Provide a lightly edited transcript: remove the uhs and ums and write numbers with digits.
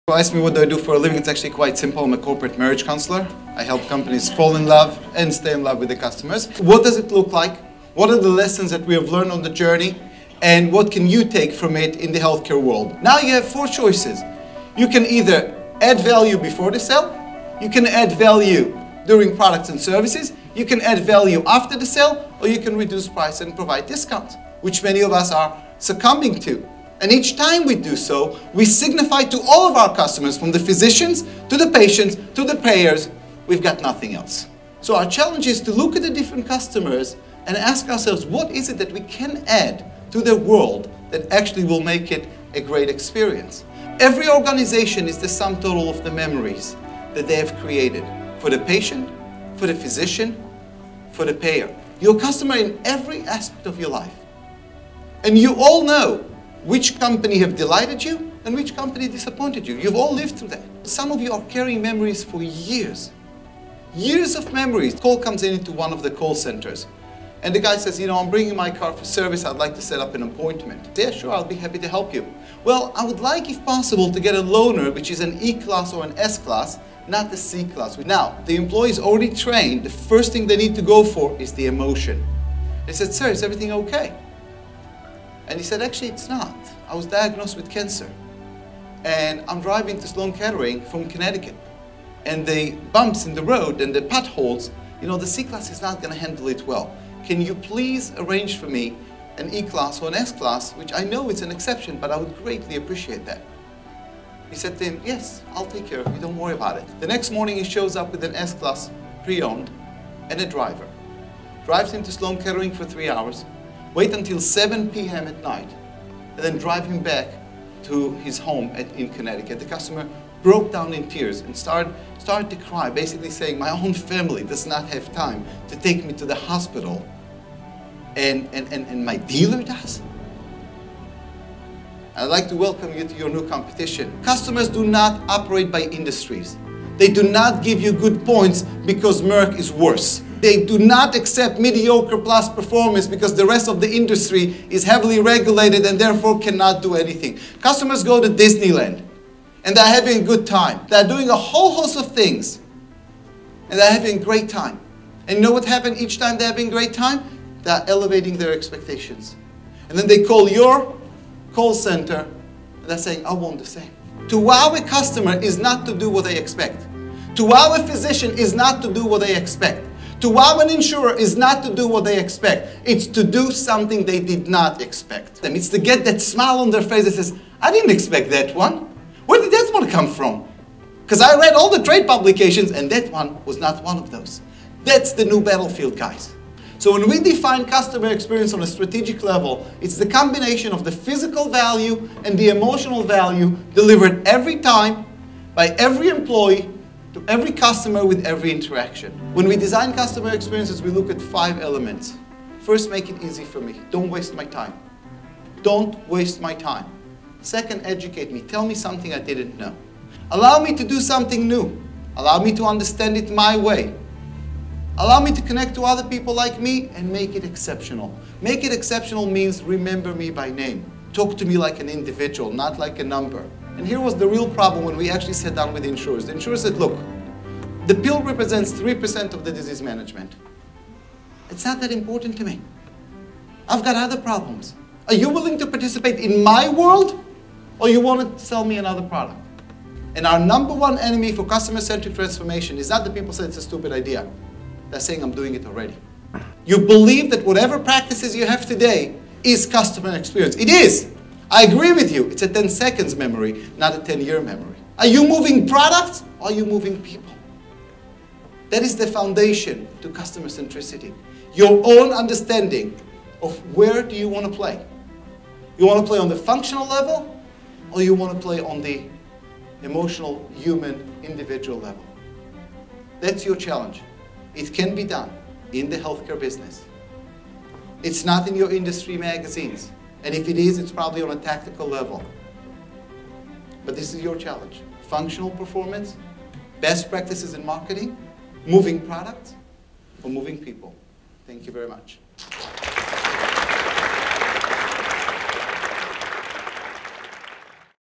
People ask me what do I do for a living. It's actually quite simple. I'm a corporate marriage counselor. I help companies fall in love and stay in love with the customers. What does it look like? What are the lessons that we have learned on the journey? And what can you take from it in the healthcare world? Now you have four choices. You can either add value before the sale, you can add value during products and services, you can add value after the sale, or you can reduce price and provide discounts, which many of us are succumbing to. And each time we do so, we signify to all of our customers, from the physicians to the patients to the payers, we've got nothing else. So our challenge is to look at the different customers and ask ourselves, what is it that we can add to their world that actually will make it a great experience? Every organization is the sum total of the memories that they have created for the patient, for the physician, for the payer. You're a customer in every aspect of your life. And you all know which company have delighted you and which company disappointed you. You've all lived through that. Some of you are carrying memories for years. Years of memories. Call comes into one of the call centers. And the guy says, I'm bringing my car for service. I'd like to set up an appointment. Yeah, sure, I'll be happy to help you. Well, I would like, if possible, to get a loaner, which is an E-class or an S-class, not the C-class. Now, the employee is already trained. The first thing they need to go for is the emotion. They said, sir, is everything okay? And he said, actually, it's not. I was diagnosed with cancer. And I'm driving to Sloan Kettering from Connecticut. And the bumps in the road and the potholes, the C-class is not going to handle it well. Can you please arrange for me an E-class or an S-class, which I know it's an exception, but I would greatly appreciate that. He said to him, yes, I'll take care of you, don't worry about it. The next morning he shows up with an S-class pre-owned and a driver. Drives him to Sloan Kettering for 3 hours, wait until 7 p.m. at night, and then drive him back to his home in Connecticut. The customer broke down in tears and started to cry, basically saying, my own family does not have time to take me to the hospital, and my dealer does? I'd like to welcome you to your new competition. Customers do not operate by industries. They do not give you good points because Merck is worse. They do not accept mediocre plus performance because the rest of the industry is heavily regulated and therefore cannot do anything. Customers go to Disneyland and they're having a good time. They're doing a whole host of things and they're having a great time. And you know what happened each time they're having a great time? They're elevating their expectations. And then they call your call center and they're saying, I want the same. To wow a customer is not to do what they expect. To wow a physician is not to do what they expect. To wow an insurer is not to do what they expect. It's to do something they did not expect. It's to get that smile on their face that says, I didn't expect that one. Where did that one come from? Because I read all the trade publications and that one was not one of those. That's the new battlefield, guys. So when we define customer experience on a strategic level, it's the combination of the physical value and the emotional value delivered every time by every employee to every customer with every interaction. When we design customer experiences, we look at 5 elements. First, make it easy for me. Don't waste my time. Don't waste my time. Second, educate me. Tell me something I didn't know. Allow me to do something new. Allow me to understand it my way. Allow me to connect to other people like me and make it exceptional. Make it exceptional means remember me by name. Talk to me like an individual, not like a number. And here was the real problem when we actually sat down with the insurers. The insurer said, look, the pill represents 3% of the disease management. It's not that important to me. I've got other problems. Are you willing to participate in my world, or you want to sell me another product? And our number one enemy for customer-centric transformation is not that people say it's a stupid idea. They're saying, I'm doing it already. You believe that whatever practices you have today is customer experience. It is. I agree with you. It's a 10 seconds memory, not a 10-year memory. Are you moving products or are you moving people? That is the foundation to customer centricity. Your own understanding of where do you want to play. You want to play on the functional level or you want to play on the emotional, human, individual level. That's your challenge. It can be done in the healthcare business. It's not in your industry magazines. And if it is, it's probably on a tactical level. But this is your challenge. Functional performance, best practices in marketing, moving products, or moving people. Thank you very much.